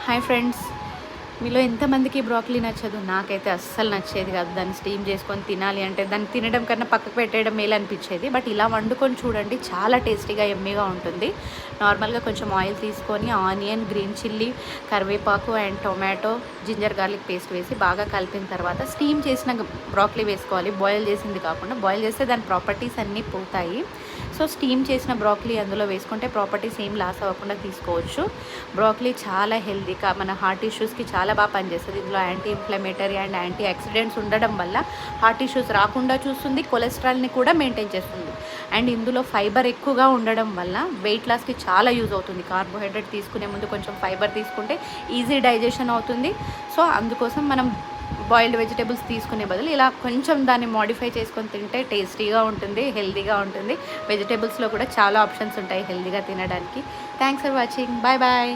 Hi friends, మీలో ఎంతమందికి broccoli నచ్చదు? నాకైతే అస్సలు నచ్చేది కాదు. దాన్ని స్టీమ్ చేసుకొని తినాలి అంటే దాన్ని తినడం కన్నా పక్కకు పెట్టేయడం మేలు అనిపించేది. బట్ ఇలా వండుకొని చూడండి, చాలా టేస్టీగా ఎమ్మీగా ఉంటుంది. నార్మల్గా కొంచెం ఆయిల్ తీసుకొని ఆనియన్, గ్రీన్ చిల్లీ, కరివేపాకు and tomato, ginger garlic paste వేసి బాగా కలిపిన తర్వాత స్టీమ్ చేసిన బ్రోకలీ వేసుకోవాలి. బాయిల్ చేసింది కాకుండా, బాయిల్ చేస్తే దాని ప్రాపర్టీస్ అన్నీ పోతాయి. సో స్టీమ్ చేసిన బ్రోకలీ అందులో వేసుకుంటే ప్రాపర్టీస్ ఏం లాస్ అవ్వకుండా తీసుకోవచ్చు. బ్రోకలీ చాలా హెల్దీగా, మన హార్ట్ ఇష్యూస్కి చాలా బాగా పనిచేస్తుంది. ఇందులో anti inflammatory and anti oxidants ఉండడం వల్ల హార్ట్ ఇష్యూస్ రాకుండా చూస్తుంది, కొలెస్ట్రాల్ని కూడా మెయింటైన్ చేస్తుంది. అండ్ ఇందులో ఫైబర్ ఎక్కువగా ఉండడం వల్ల వెయిట్ లాస్కి చాలా యూజ్ అవుతుంది. కార్బోహైడ్రేట్ తీసుకునే ముందు కొంచెం ఫైబర్ తీసుకుంటే ఈజీ డైజెషన్ అవుతుంది. సో అందుకోసం మనం బాయిల్డ్ వెజిటేబుల్స్ తీసుకునే బదులు ఇలా కొంచెం దాన్ని మోడిఫై చేసుకొని తింటే టేస్టీగా ఉంటుంది, హెల్తీగా ఉంటుంది. వెజిటేబుల్స్లో కూడా చాలా ఆప్షన్స్ ఉంటాయి హెల్తీగా తినడానికి. Thanks for watching. Bye bye.